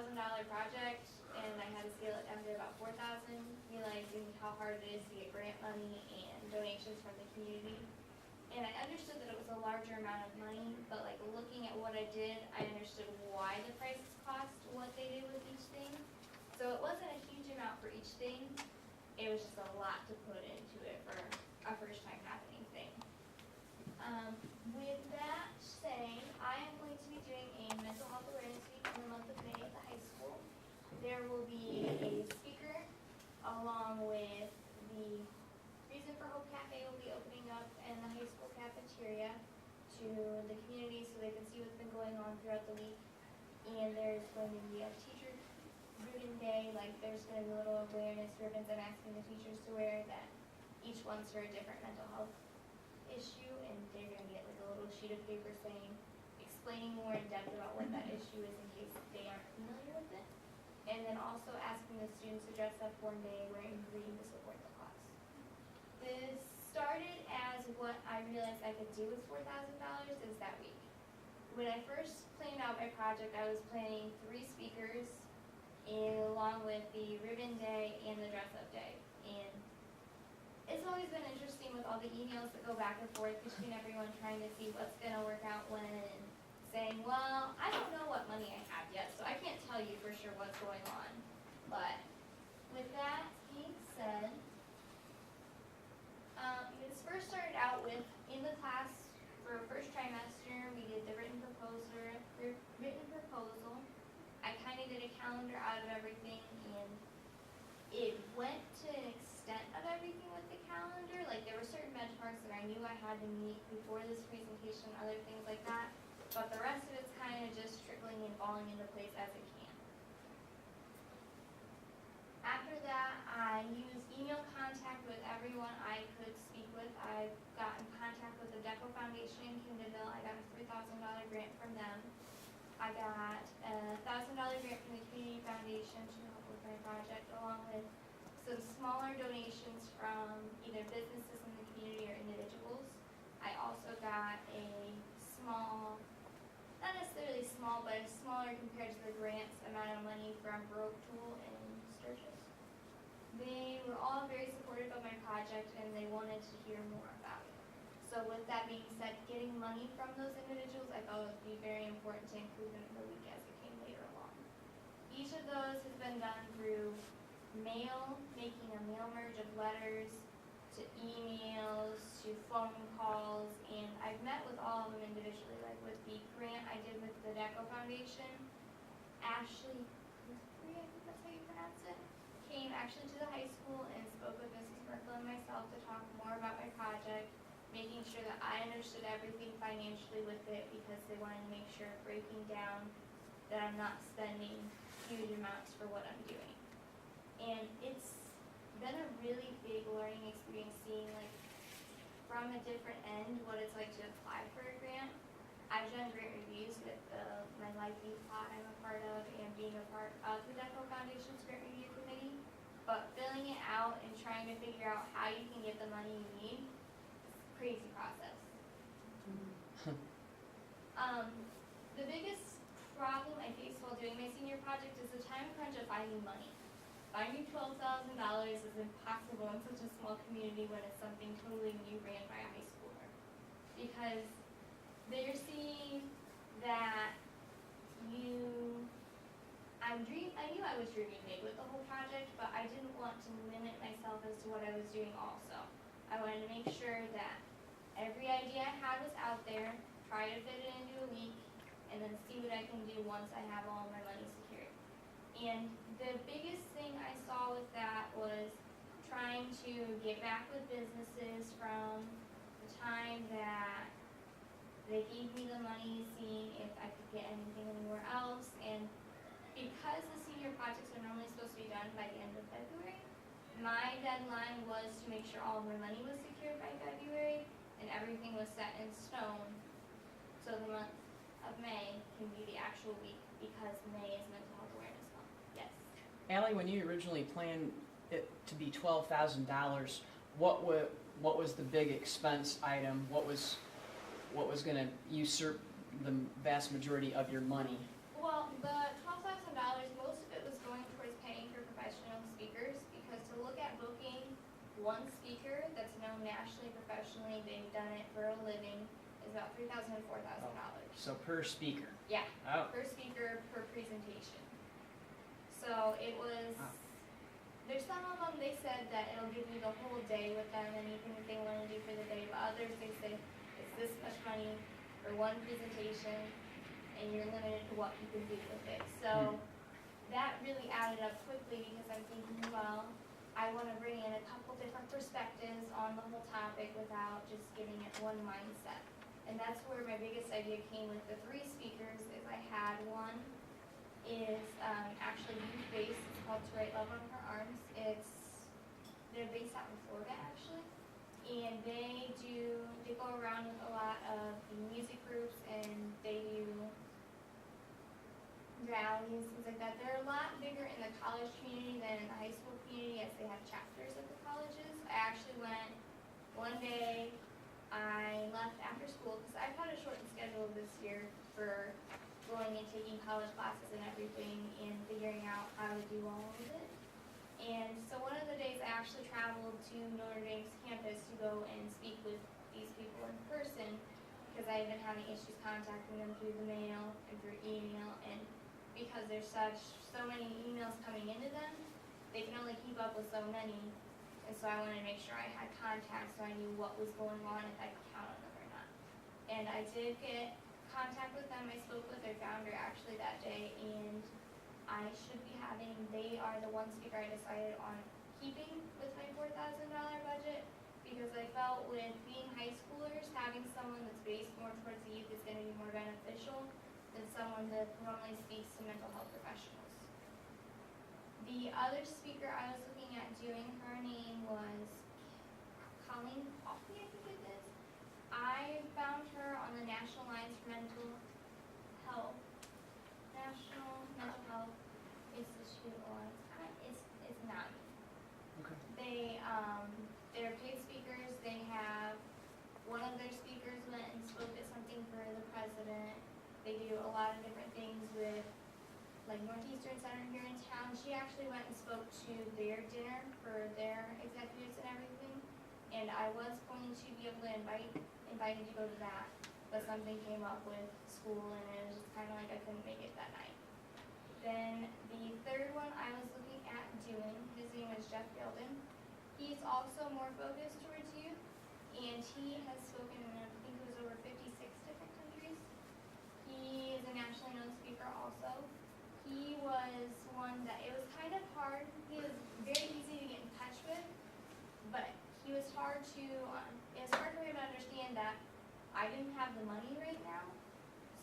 $12,000 project, and I had to scale it down to about 4,000, realizing how hard it is to get grant money and donations from the community. And I understood that it was a larger amount of money, but like looking at what I did, I understood why the prices cost what they did with each thing. So it wasn't a huge amount for each thing. It was just a lot to put into it for a first time happening thing. With that saying, I am going to be doing a mental health awareness week in the month of May at the high school. There will be a speaker along with the Reason for Hope Cafe will be opening up in the high school cafeteria to the community so they can see what's been going on throughout the week. And there's going to be a teacher ribbon day, like there's going to be little awareness ribbons I'm asking the teachers to wear that each one's for a different mental health issue, and they're going to get like a little sheet of paper saying, explaining more in depth about what that issue is in case they aren't familiar with it. And then also asking the students to dress up one day wearing green to support the class. This started as what I realized I could do with $4,000 is that week. When I first planned out my project, I was planning 3 speakers along with the ribbon day and the dress up day. And it's always been interesting with all the emails that go back and forth between everyone trying to see what's going to work out when, and saying, well, I don't know what money I have yet, so I can't tell you for sure what's going on. But with that being said, this first started out with, in the class for first trimester, we did the written proposal. I kind of did a calendar out of everything, and it went to an extent of everything with the calendar. Like there were certain benchmarks that I knew I had to meet before this presentation, other things like that. But the rest of it's kind of just trickling and falling into place as it can. After that, I used email contact with everyone I could speak with. I got in contact with the DECO Foundation in Kindeville. I got a $3,000 grant from them. I got a $1,000 grant from the Community Foundation to help with my project, along with some smaller donations from either businesses in the community or individuals. I also got a small, not necessarily small, but smaller compared to the grants amount of money from Baroque Tool and Sturgis. They were all very supportive of my project and they wanted to hear more about it. So with that being said, getting money from those individuals I thought would be very important to include in the week as it came later along. Each of those has been done through mail, making a mail merge of letters, to emails, to phone calls, and I've met with all of them individually. Like with the grant I did with the DECO Foundation, Ashley Guthrie, I think that's how you pronounce it, came actually to the high school and spoke with Mrs. Merkel and myself to talk more about my project, making sure that I understood everything financially with it because they wanted to make sure breaking down that I'm not spending huge amounts for what I'm doing. And it's been a really big learning experience seeing like from a different end what it's like to apply for a grant. I've done grant reviews with my Life Youth plot I'm a part of and being a part of the DECO Foundation's grant review committee, but filling it out and trying to figure out how you can get the money you need, crazy process. The biggest problem I faced while doing my senior project is the time crunch of finding money. Finding $12,000 is impossible in such a small community when it's something totally new ran by a high schooler. Because they're seeing that I knew I was dreaming big with the whole project, but I didn't want to limit myself as to what I was doing also. I wanted to make sure that every idea I had was out there, try to fit it into a week, and then see what I can do once I have all my money secured. And the biggest thing I saw with that was trying to get back with businesses from the time that they gave me the money, seeing if I could get anything anywhere else. And because the senior projects are normally supposed to be done by the end of February, my deadline was to make sure all of my money was secured by February and everything was set in stone so the month of May can be the actual week because May is Mental Health Awareness Month. Yes. Allie, when you originally planned it to be $12,000, what was the big expense item? What was going to usurp the vast majority of your money? Well, the $12,000 one speaker that's known nationally, professionally, they've done it for a living, is about $3,000 to $4,000. So per speaker? Yeah, Oh, per speaker, per presentation. So it was, Wow. there's some of them, they said that it'll give you the whole day with them, anything that they want to do for the day, but others, they say it's this much money for one presentation, and you're limited to what you can do with it. So that really added up quickly, because I'm thinking, well, I want to bring in a couple different perspectives on the whole topic without just giving it one mindset. And that's where my biggest idea came with the 3 speakers, is I had one is actually youth-based. It's called To Write Love on Her Arms. They're based out in Florida, actually. And they go around with a lot of the music groups, and they do rallies, things like that. They're a lot bigger in the college community than in the high school community, as they have chapters at the colleges. I actually went one day, I left after school, because I've had a shortened schedule this year for going and taking college classes and everything, and figuring out how to do all of it. And so one of the days I actually traveled to Notre Dame's campus to go and speak with these people in person, because I had been having issues contacting them through the mail and through email, and because there's so many emails coming into them, they can only keep up with so many. And so I wanted to make sure I had contacts so I knew what was going on, if I could count on them or not. And I did get contact with them. I spoke with their founder actually that day, and I should be having, they are the one speaker I decided on keeping with my $4,000 budget, because I felt with being high schoolers, having someone that's based more towards the youth is going to be more beneficial than someone that normally speaks to mental health professionals. The other speaker I was looking at doing, her name was Colleen Coffey, I think it is. I found her on the National Alliance for Mental Health, National Mental Health Institute Alliance. It's not. okay. They're paid speakers. They have, one of their speakers went and spoke at something for the president. They do a lot of different things with, like, Northeastern Center here in town. She actually went and spoke to their dinner for their executives and everything. And I was going to be able to invited to go to that, but something came up with school, and it was just kind of like I couldn't make it that night. Then the third one I was looking at doing, his name is Jeff Gilden. He's also more focused towards youth, and he has spoken in, I think it was over 56 different countries. He is a nationally known speaker also. He was one that, it was kind of hard. He was very easy to get in touch with, but he was hard to, it was hard for him to understand that I didn't have the money right now.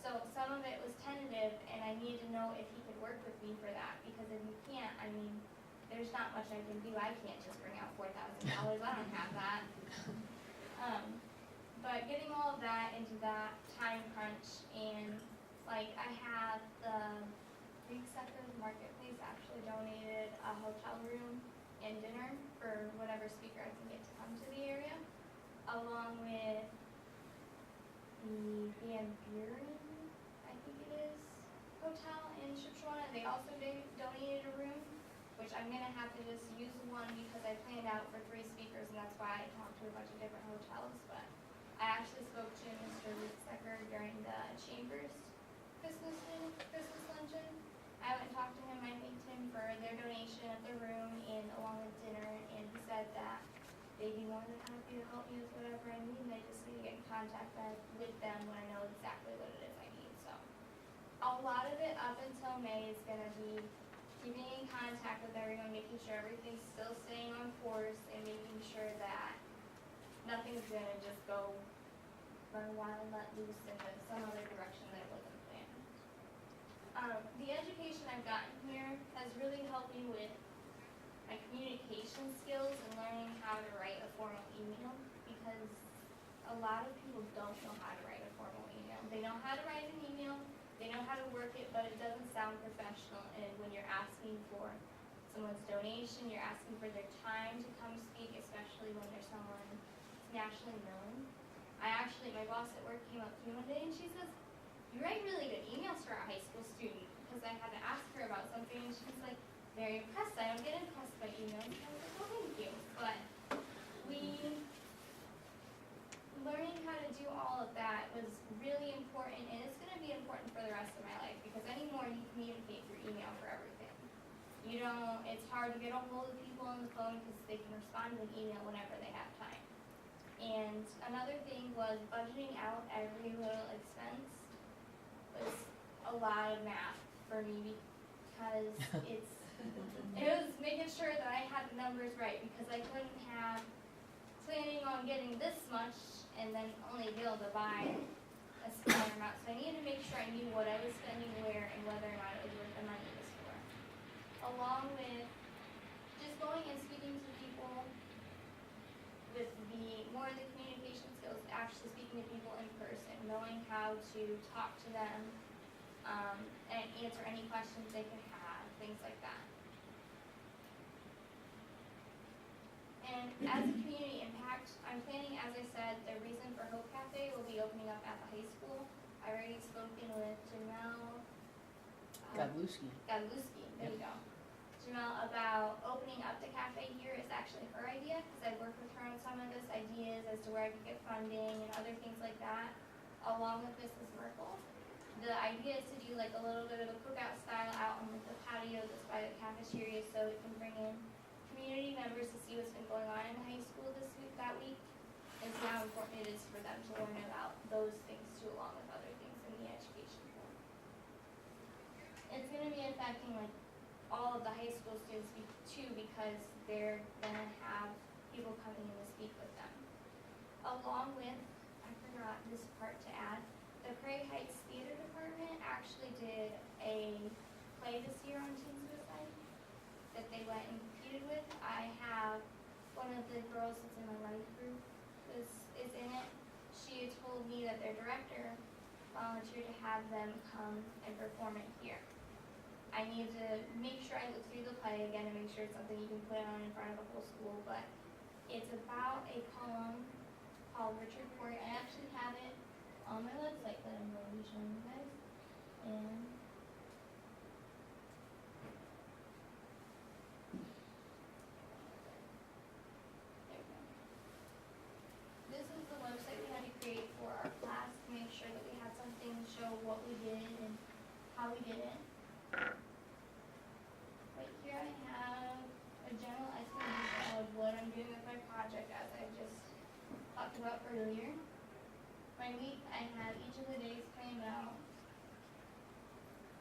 So some of it was tentative, and I needed to know if he could work with me for that, because if you can't, I mean, there's not much I can do. I can't just bring out $4,000. I don't have that. But getting all of that into that time crunch, and like I have the Greek Sector Marketplace actually donated a hotel room and dinner for whatever speaker I can get to come to the area, along with the Van Buren, I think it is, hotel in Shipshewana. They also donated a room, which I'm going to have to just use one because I planned out for 3 speakers, and that's why I talked to a bunch of different hotels. But I actually spoke to Mr. Secker during the Chambers Christmas luncheon. I went and talked to him. I thanked him for their donation of the room and along with dinner, and he said that they'd be more than happy to help me with whatever I need, and I just need to get in contact with them when I know exactly what it is I need. So a lot of it up until May is going to be keeping in contact with everyone, making sure everything's still staying on course, and making sure that nothing's going to just go run wild and let loose into some other direction that it wasn't planned. The education I've gotten here has really helped me with my communication skills and learning how to write a formal email, because a lot of people don't know how to write a formal email. They know how to write an email, they know how to work it, but it doesn't sound professional. And when you're asking for someone's donation, you're asking for their time to come speak, especially when there's someone nationally known. My boss at work came up to me one day and she says, "You write really good emails for a high school student," because I had to ask her about something, and she was like, very impressed. I don't get impressed by emails. And I was like, "Oh, thank you." But it's hard to get a hold of people on the phone because they can respond to an email whenever they have time. And another thing was budgeting out every little expense was a lot of math for me because it was making sure that I had the numbers right because I couldn't have planning on getting this much and then only be able to buy a smaller amount. So I needed to make sure I knew what I was spending where and whether or not it was worth the money it was for. Along with just going and speaking to people with more of the communication skills, actually speaking to people in person, knowing how to talk to them, and answer any questions they could have, things like that. And as a community impact, I'm planning, as I said, the Reason for Hope Cafe will be opening up at the high school. I've already spoken with Jamel Godlewski. There you go. Jamel about opening up the cafe here is actually her idea because I worked with her on some of those ideas as to where I could get funding and other things like that, along with Mrs. Merkel. The idea is to do like a little bit of a cookout style out on like the patio that's by the cafeteria so it can bring in community members to see what's been going on in the high school that week and see how important it is for them to learn about those things too, along with other things in the education field. It's going to be affecting like all of the high school students too because they're going to have people coming in to speak with them. Along with, I forgot this part to add, the Craig Heights Theater Department actually did a play this year on teen suicide that they went and competed with. I have one of the girls that's in my life group is in it. She had told me that their director volunteered to have them come and perform it here. I need to make sure I look through the play again and make sure it's something you can put on in front of the whole school, but it's about a poem called Richard Cory. I actually have it on my website that I'm going to be showing you guys. And there we go. This is the website we had to create for our class to make sure that we had something to show what we did and how we did it. Right here I have a general explanation of what I'm doing with my project as I just talked about earlier. My week, I have each of the days planned out,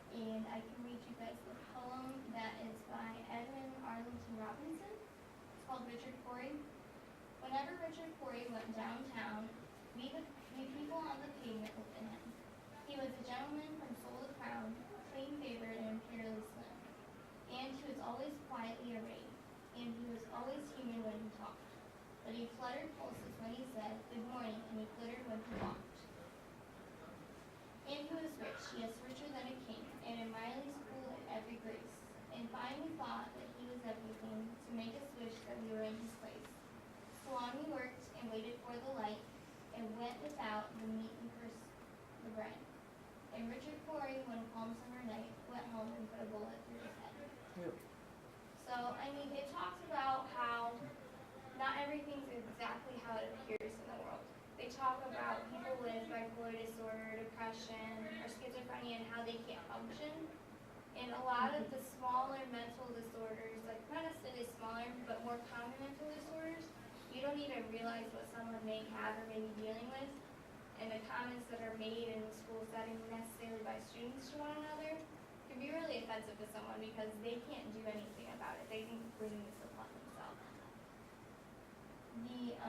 and I can read you guys the poem that is by Edwin Arlington Robinson. It's called Richard Cory. Whenever Richard Cory went downtown, we people on the pavement looked at him. He was a gentleman from soul to crown, clean-favored and imperially slim. And he was always quietly arrayed, and he was always human when he talked. But he fluttered pulses when he said, "Good morning," and he glittered when he walked. And he was rich, yes, richer than a king, and in Miley's school in every grace. And finally thought that he was everything to make us wish that we were in his place. So on we worked and waited for the light, and went without the meat and curse the bread. And Richard Cory, one calm summer night, went home and put a bullet through his head. Yep. So, I mean, it talks about how not everything's exactly how it appears in the world. They talk about people with bipolar disorder, depression, or schizophrenia and how they can't function. And a lot of the smaller mental disorders, like not necessarily smaller, but more common mental disorders, you don't even realize what someone may have or may be dealing with. And the comments that are made in the school setting necessarily by students to one another can be really offensive to someone because they can't do anything about it. They can bring this upon themselves.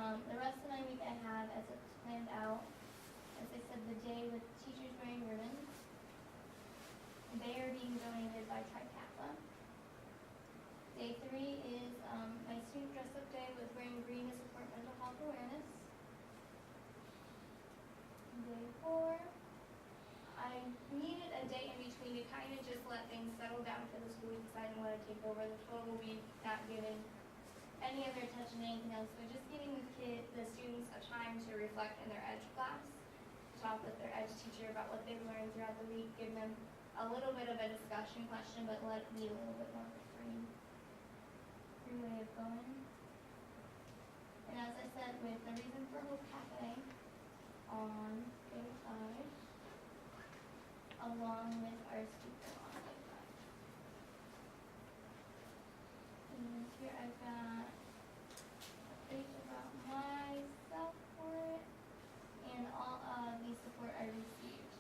The rest of my week I have, as it's planned out, as I said, the day with teachers wearing ribbons. They are being donated by Tri Kappa. Day 3 is my student dress-up day with wearing green to support mental health awareness. Day 4, I needed a day in between to kind of just let things settle down for the school because I didn't want to take over the total week, not giving any other attention to anything else, but just giving the students a time to reflect in their edge class, talk with their edge teacher about what they've learned throughout the week, give them a little bit of a discussion question, but let it be a little bit more of a free way of going. And as I said, with the Reason for Hope Cafe on day 5, along with our speaker on day 5. here I've got a page about myself for it and all of the support I received.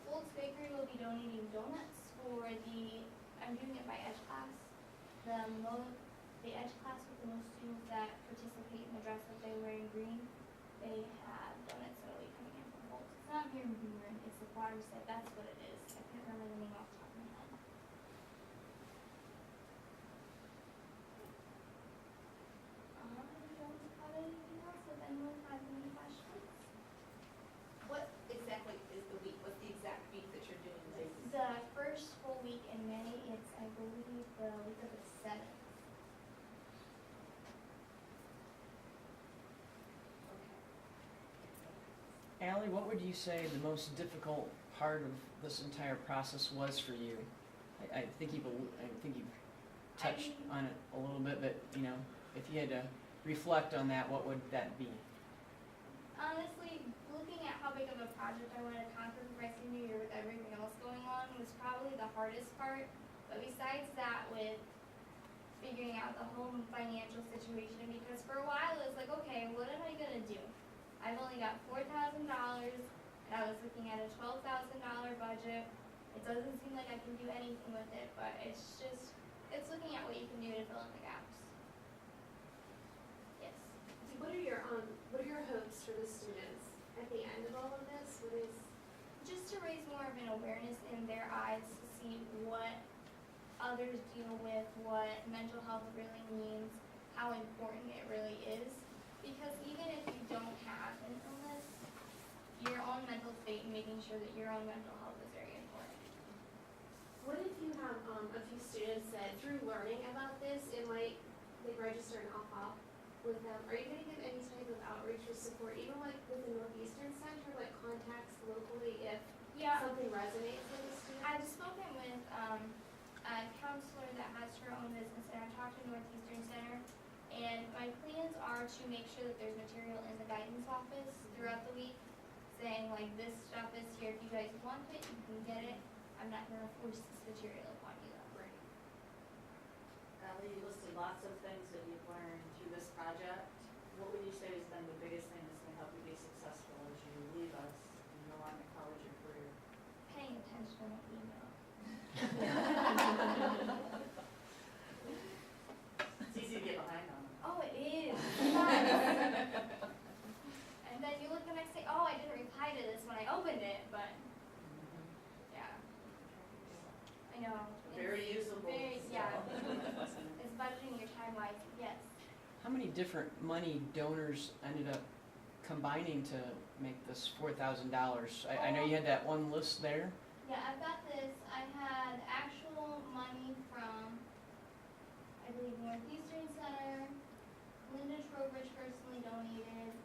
Gold's Bakery will be donating donuts for I'm doing it by edge class. The edge class with the most students that participate in the dress that they wear in green, they have donuts that will be coming in from Gold's. It's not here in Green, it's the Waterstead, that's what it is. I can't remember the name off the top of my head. I don't have anything else if anyone has any questions. What exactly is the week? What's the exact week that you're doing this? The first full week in May, it's, I believe, the week of the 7th. Allie, what would you say the most difficult part of this entire process was for you? I think you've touched on it a little bit, but you know, if you had to reflect on that, what would that be? Honestly, looking at how big of a project I wanted to conquer for my senior year with everything else going on was probably the hardest part. But besides that, with figuring out the whole financial situation, because for a while it was like, okay, what am I gonna do? I've only got $4,000, and I was looking at a $12,000 budget. It doesn't seem like I can do anything with it, but it's looking at what you can do to fill in the gaps. Yes. What are your hopes for the students at the end of all of this? What is Just to raise more of an awareness in their eyes to see what others deal with, what mental health really means, how important it really is. Because even if you don't have an illness, your own mental state and making sure that your own mental health is very important. what if you have a few students that through learning about this, it might they register an AHA with them? Are you going to give any type of outreach or support, even like with the Northeastern Center, like contacts locally if something resonates with a student? I've spoken with a counselor that has her own business, and I've talked to Northeastern Center, and my plans are to make sure that there's material in the guidance office throughout the week, saying like, this stuff is here, if you guys want it, you can get it. I'm not gonna force this material upon you though. Right. Allie, you listed lots of things that you've learned through this project. What would you say has been the biggest thing that's going to help you be successful as you leave us and go on to college or career? Paying attention to my email. It's easy to get behind on. Oh, it is. And then you look the next day, oh, I didn't reply to this when I opened it, but yeah, I know. Very usable. Very, so. yeah. It's budgeting your time wise, yes. How many different money donors ended up combining to make this $4,000? I know you had that one list there. Yeah, I've got this. I had actual money from, I believe, Northeastern Center, Linda Trowbridge personally donated,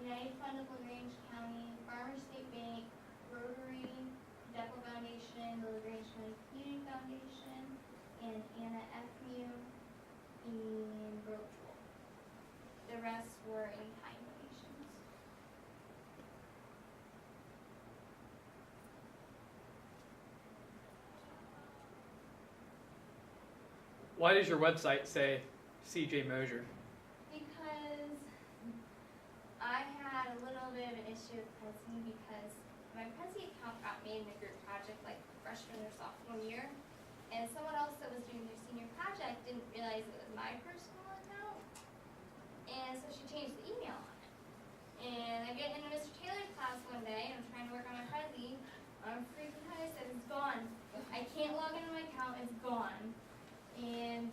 United Fund of LaGrange County, Farmers State Bank, Rotary, DECO Foundation, the LaGrange County Community Foundation, and Anna F. Mew in Brochwell. The rest were in-kind donations. Why does your website say CJ Mosier? Because I had a little bit of an issue with Prezi because my Prezi account got made in a group project like freshman or sophomore year, and someone else that was doing their senior project didn't realize it was my personal account, and so she changed the email on it. And I get into Mr. Taylor's class one day, and I'm trying to work on my Prezi, I'm freaking out, I said, it's gone. I can't log into my account, it's gone. And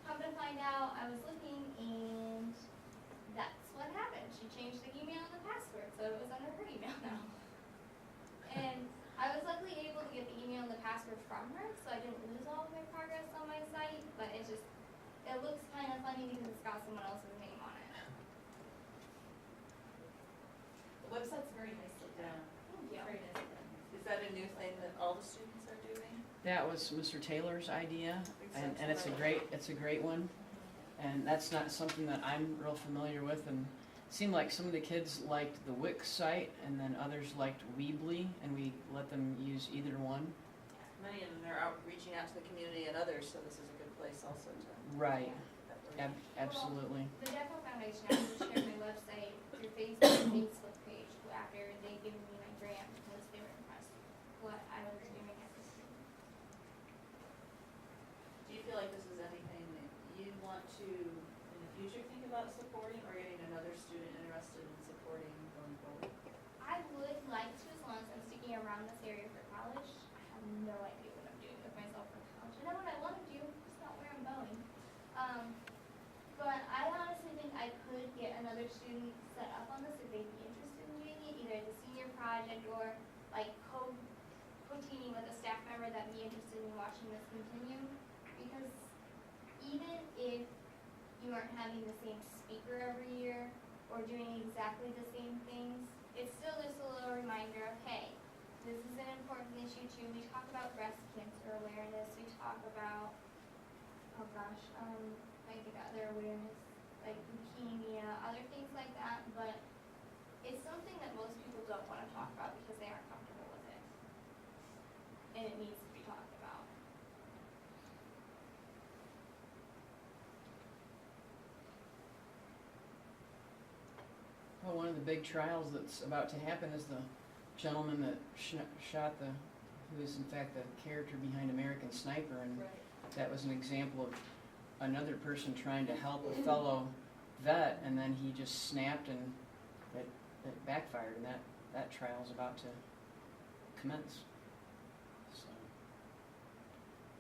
come to find out, I was looking, and that's what happened. She changed the email and the password, so it was under her email now. And I was luckily able to get the email and the password from her, so I didn't lose all of my progress on my site, but it looks kind of funny because it's got someone else's name on it. The website's very nicely done. Thank you. Very nicely done. Is that a new thing that all the students are doing? That was Mr. Taylor's idea, and it's Exactly. it's a great one. And that's not something that I'm real familiar with, and it seemed like some of the kids liked the Wix site, and then others liked Weebly, and we let them use either one. Many of them are out reaching out to the community and others, so this is a good place also to Right. get that Absolutely. The DECO Foundation actually shared my website through Facebook page after they gave me my grant because they were impressed with what I was doing at the school. Do you feel like this is anything that you want to, in the future, think about supporting or getting another student interested in supporting going forward? I would like to, as long as I'm sticking around this area for college. I have no idea what I'm doing with myself for college. I know what I want to do, it's not where I'm going. But I honestly think I could get another student set up on this if they'd be interested in doing it, either the senior project or like co-teaming with a staff member that'd be interested in watching this continue. Because even if you aren't having the same speaker every year or doing exactly the same things, it's still just a little reminder of, hey, this is an important issue too. We talk about breast cancer awareness, we talk about, oh gosh, I think other awareness, like leukemia, other things like that, but it's something that most people don't want to talk about because they aren't comfortable with it. And it needs to be talked about. Well, one of the big trials that's about to happen is the gentleman that shot who is in fact the character behind American Sniper, and that was an example of another person trying to help a fellow vet, and then he just snapped and it backfired, and that trial's about to commence. So,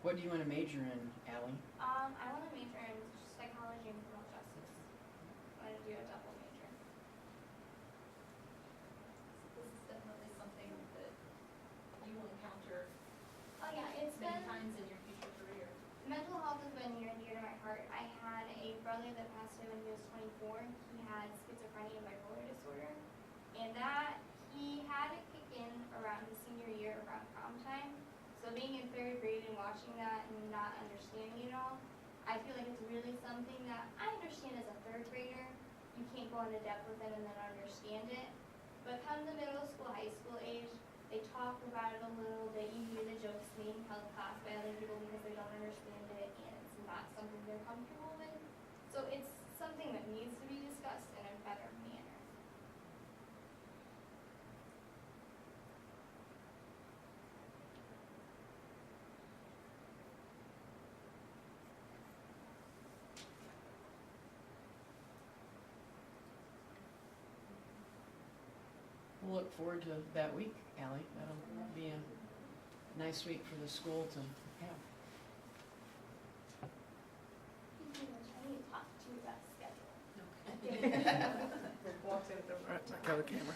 what do you want to major in, Allie? I want to major in psychology and criminal justice. I want to do a double major. This is definitely something that you will encounter Oh yeah, it's many been, times in your future career. mental health has been near and dear to my heart. I had a brother that passed away when he was 24. He had schizophrenia and bipolar disorder. And that, he had it kick in around his senior year, around prom time. So being in third grade and watching that and not understanding it all, I feel like it's really something that I understand as a third grader. You can't go into depth with it and then understand it. But come the middle school, high school age, they talk about it a little bit. You hear the jokes being held past by other people because they don't understand it and it's not something they're comfortable with. So it's something that needs to be discussed in a better manner. We'll look forward to that week, Allie. That'll be a nice week for the school to have. I need to talk to you about schedule. Walks in with the camera.